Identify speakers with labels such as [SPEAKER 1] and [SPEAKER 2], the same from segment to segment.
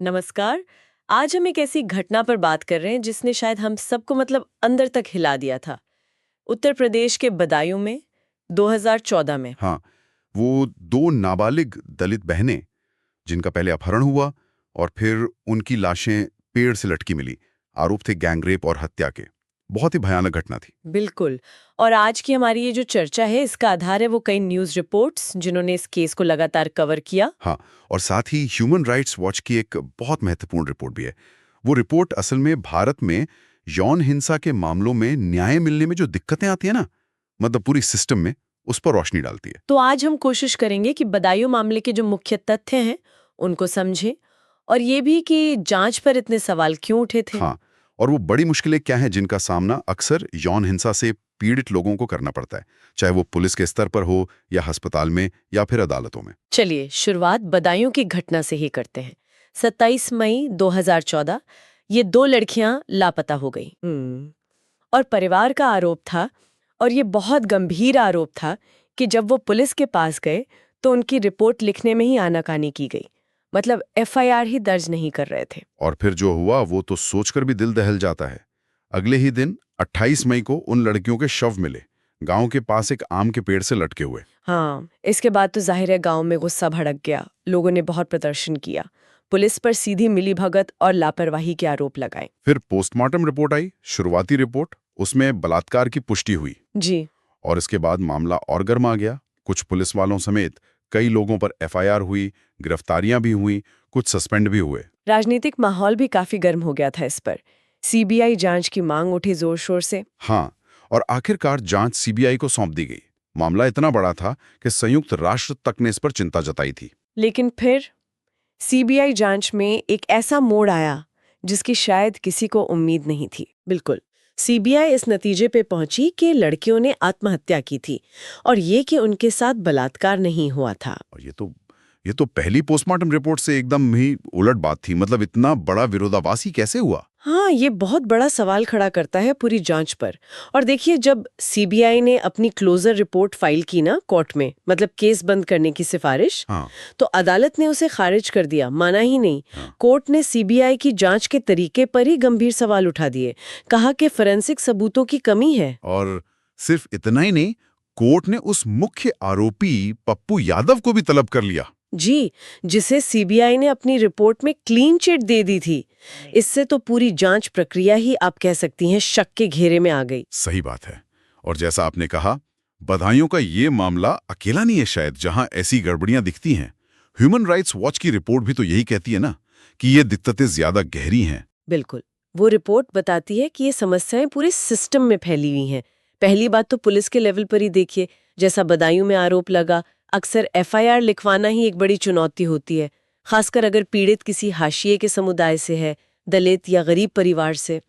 [SPEAKER 1] नमस्कार। आज हम एक ऐसी घटना पर बात कर रहे हैं जिसने शायद हम सबको अंदर तक हिला दिया था। उत्तर प्रदेश के बदायूं में 2014 में।
[SPEAKER 2] हाँ, वो दो नाबालिग दलित बहनें जिनका पहले अपहरण हुआ और फिर उनकी लाशें पेड़ से लटकी मिली। आरोप थे गैंगरेप और हत्या के। बहुत ही भयानक घटना थी।
[SPEAKER 1] बिल्कुल। और आज की हमारी ये जो चर्चा है इसका आधार है वो कई न्यूज़ रिपोर्ट्स जिन्होंने इस केस को लगातार कवर किया।
[SPEAKER 2] हाँ, और साथ ही ह्यूमन राइट्स वॉच की एक बहुत महत्वपूर्ण रिपोर्ट भी है। वो रिपोर्ट असल में भारत में यौन हिंसा के मामलों में न्याय मिलने में जो दिक्कतें आती है ना, मतलब पूरी सिस्टम में, उस पर रोशनी डालती है।
[SPEAKER 1] तो आज हम कोशिश करेंगे कि बदायूं मामले के जो मुख्य तथ्य हैं उनको समझें और ये भी कि जांच पर इतने सवाल क्यों उठे थे।
[SPEAKER 2] हाँ, और वो बड़ी मुश्किलें क्या हैं जिनका सामना अक्सर यौन हिंसा से पीड़ित लोगों को करना पड़ता है, चाहे वो पुलिस के स्तर पर हो या अस्पताल में या फिर अदालतों में।
[SPEAKER 1] चलिए शुरुआत बदायूं की घटना से ही करते हैं। 27 मई 2014 ये दो लड़कियां लापता हो गई और परिवार का आरोप था, और ये बहुत गंभीर आरोप था, कि जब वो पुलिस के पास गए तो उनकी रिपोर्ट लिखने में ही आनाकानी की गई। मतलब एफआईआर ही दर्ज नहीं कर रहे थे।
[SPEAKER 2] और फिर जो हुआ वो तो सोचकर भी दिल दहल जाता है। अगले ही दिन 28 मई को उन लड़कियों के शव मिले, गांव के पास एक आम के पेड़ से लटके हुए।
[SPEAKER 1] हाँ, इसके बाद तो जाहिर है गांव में गुस्सा भड़क गया। लोगों ने बहुत प्रदर्शन किया, पुलिस पर सीधी मिलीभगत और लापरवाही के आरोप लगाए।
[SPEAKER 2] फिर पोस्टमार्टम रिपोर्ट आई, शुरुआती रिपोर्ट, उसमें बलात्कार की पुष्टि हुई।
[SPEAKER 1] जी।
[SPEAKER 2] और इसके बाद मामला और गर्मा गया। कुछ पुलिस वालों समेत कई लोगों पर एफआईआर हुई, गिरफ्तारियां भी हुई, कुछ सस्पेंड भी हुए।
[SPEAKER 1] राजनीतिक माहौल भी काफी गर्म हो गया था इस पर। सीबीआई जांच की मांग उठी जोर शोर से।
[SPEAKER 2] हाँ, और आखिरकार जांच सीबीआई को सौंप दी गई। मामला इतना बड़ा था कि संयुक्त राष्ट्र तक ने इस पर चिंता जताई थी।
[SPEAKER 1] लेकिन फिर सीबीआई जांच में एक ऐसा मोड़ आया जिसकी शायद किसी को उम्मीद नहीं थी। बिल्कुल, सीबीआई इस नतीजे पे पहुंची कि लड़कियों ने आत्महत्या की थी और ये कि उनके साथ बलात्कार नहीं हुआ था।
[SPEAKER 2] और ये तो पहली पोस्टमार्टम रिपोर्ट से एकदम ही उलट बात थी। मतलब इतना बड़ा विरोधाभासी कैसे हुआ?
[SPEAKER 1] हाँ, ये बहुत बड़ा सवाल खड़ा करता है पूरी जांच पर। और देखिए, जब सीबीआई ने अपनी क्लोजर रिपोर्ट फाइल की ना कोर्ट में, मतलब केस बंद करने की सिफारिश,
[SPEAKER 2] हाँ,
[SPEAKER 1] तो अदालत ने उसे खारिज कर दिया, माना ही नहीं।
[SPEAKER 2] हाँ।
[SPEAKER 1] कोर्ट ने सीबीआई की जांच के तरीके पर ही गंभीर सवाल उठा दिए। कहा कि फोरेंसिक सबूतों की कमी है।
[SPEAKER 2] और सिर्फ इतना ही नहीं, कोर्ट ने उस मुख्य आरोपी पप्पू यादव को भी तलब कर लिया।
[SPEAKER 1] जी, जिसे सीबीआई ने अपनी रिपोर्ट में क्लीन चिट दे दी थी। इससे तो पूरी जांच प्रक्रिया ही, आप कह सकती हैं, शक के घेरे में आ गई।
[SPEAKER 2] सही बात है। और जैसा आपने कहा, बधाइयों का ये मामला अकेला नहीं है शायद जहां ऐसी गड़बड़ियां दिखती हैं। ह्यूमन राइट्स वॉच की रिपोर्ट भी तो यही कहती है ना, कि ये दिक्कतें ज्यादा गहरी हैं।
[SPEAKER 1] बिल्कुल, वो रिपोर्ट बताती है कि ये समस्याएं पूरे सिस्टम में फैली हुई हैं। पहली बात तो पुलिस के लेवल पर ही देखिए, जैसा बदायूं में आरोप लगा, अक्सर एफआईआर लिखवाना ही एक बड़ी चुनौती होती है, खासकर अगर पीड़ित किसी हाशिए के समुदाय से है, दलित या गरीब परिवार से।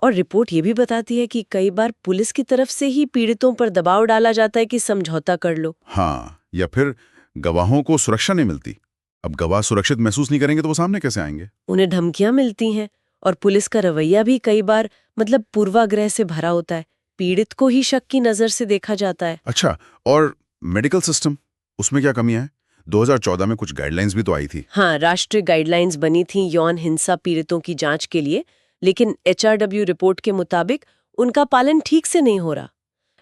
[SPEAKER 1] और रिपोर्ट ये भी बताती है कि कई बार पुलिस की तरफ से ही पीड़ितों पर दबाव डाला जाता है कि समझौता कर लो।
[SPEAKER 2] हाँ, या फिर गवाहों को सुरक्षा नहीं मिलती। अब गवाह सुरक्षित महसूस नहीं करेंगे तो वो सामने कैसे आएंगे?
[SPEAKER 1] उन्हें धमकियां मिलती हैं, और पुलिस का रवैया भी कई बार पूर्वाग्रह से भरा होता है। पीड़ित को ही शक की नजर से देखा जाता है।
[SPEAKER 2] अच्छा, और मेडिकल सिस्टम, उसमें क्या कमियां हैं? 2014 में कुछ गाइडलाइंस भी तो आई थी।
[SPEAKER 1] हाँ, राष्ट्रीय गाइडलाइंस बनी थी यौन हिंसा पीड़ितों की जांच के लिए, लेकिन एचआरडब्ल्यू रिपोर्ट के मुताबिक उनका पालन ठीक से नहीं हो रहा।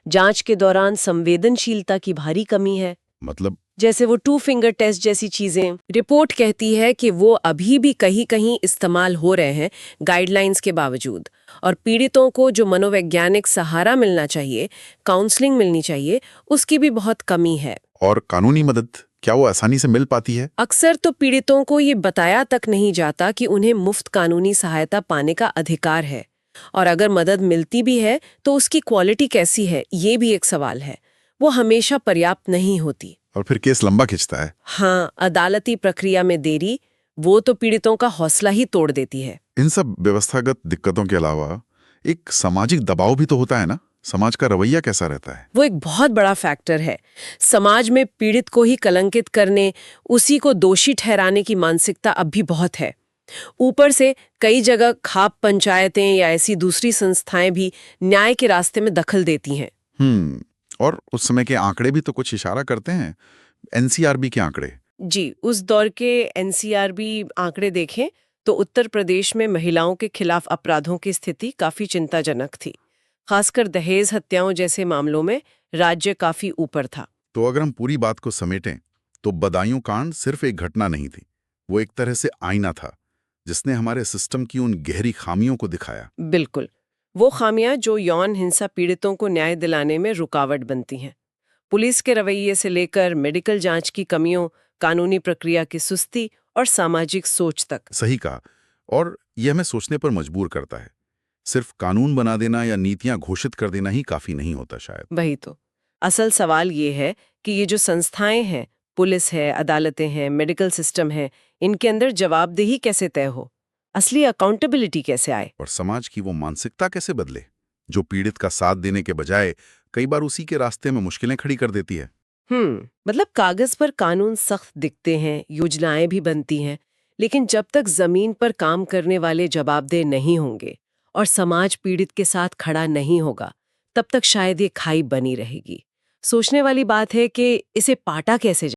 [SPEAKER 1] जांच के दौरान संवेदनशीलता की भारी कमी है।
[SPEAKER 2] मतलब?
[SPEAKER 1] जैसे वो 2 फिंगर टेस्ट जैसी चीजें। रिपोर्ट कहती है कि वो अभी भी कहीं कहीं इस्तेमाल हो रहे हैं गाइडलाइंस के बावजूद, और पीड़ितों को जो मनोवैज्ञानिक सहारा मिलना चाहिए, काउंसलिंग मिलनी चाहिए, उसकी भी बहुत कमी है।
[SPEAKER 2] और कानूनी मदद, क्या वो आसानी से मिल पाती है?
[SPEAKER 1] अक्सर तो पीड़ितों को ये बताया तक नहीं जाता कि उन्हें मुफ्त कानूनी सहायता पाने का अधिकार है, और अगर मदद मिलती भी है तो उसकी क्वालिटी कैसी है, ये भी एक सवाल है। वो हमेशा पर्याप्त नहीं होती।
[SPEAKER 2] और फिर केस लंबा खिंचता है।
[SPEAKER 1] हाँ, अदालती प्रक्रिया में देरी, वो तो पीड़ितों का हौसला ही तोड़ देती है।
[SPEAKER 2] इन सब व्यवस्थागत दिक्कतों के अलावा एक सामाजिक दबाव भी तो होता है ना? समाज का रवैया कैसा रहता है?
[SPEAKER 1] वो एक बहुत बड़ा फैक्टर है। समाज में पीड़ित को ही कलंकित करने, उसी को दोषी ठहराने की मानसिकता अब भी बहुत है। ऊपर से कई जगह खाप पंचायतें या ऐसी दूसरी संस्थाएं भी न्याय के रास्ते में दखल देती हैं।
[SPEAKER 2] और उस समय के आंकड़े भी तो कुछ इशारा करते हैं। एनसीआरबी के आंकड़े।
[SPEAKER 1] जी, उस दौर के एनसीआरबी आंकड़े देखें तो उत्तर प्रदेश में महिलाओं के खिलाफ अपराधों की स्थिति काफी चिंताजनक थी। खासकर दहेज हत्याओं जैसे मामलों में राज्य काफी ऊपर था।
[SPEAKER 2] तो अगर हम पूरी बात को समेटें, तो बदायूं कांड सिर्फ एक घटना नहीं थी, वो एक तरह से आईना था जिसने हमारे सिस्टम की उन गहरी खामियों को दिखाया।
[SPEAKER 1] बिल्कुल, वो खामियां जो यौन हिंसा पीड़ितों को न्याय दिलाने में रुकावट बनती हैं। पुलिस के रवैये से लेकर मेडिकल जांच की कमियों, कानूनी प्रक्रिया की सुस्ती और सामाजिक सोच तक।
[SPEAKER 2] सही कहा। और यह हमें सोचने पर मजबूर करता है। सिर्फ कानून बना देना या नीतियां घोषित कर देना ही काफी नहीं होता शायद।
[SPEAKER 1] वही तो। असल सवाल ये है कि ये जो संस्थाएं हैं, पुलिस है, अदालतें हैं, मेडिकल सिस्टम है, इनके अंदर जवाबदेही कैसे तय हो, असली अकाउंटेबिलिटी कैसे आए।
[SPEAKER 2] और समाज की वो मानसिकता कैसे बदले जो पीड़ित का साथ देने के बजाय कई बार उसी के रास्ते में मुश्किलें खड़ी कर देती है।
[SPEAKER 1] मतलब कागज पर कानून सख्त दिखते हैं, योजनाएं भी बनती हैं, लेकिन जब तक जमीन पर काम करने वाले जवाबदेह नहीं होंगे और समाज पीड़ित के साथ खड़ा नहीं होगा, तब तक शायद ये खाई बनी रहेगी। सोचने वाली बात है कि इसे पाटा कैसे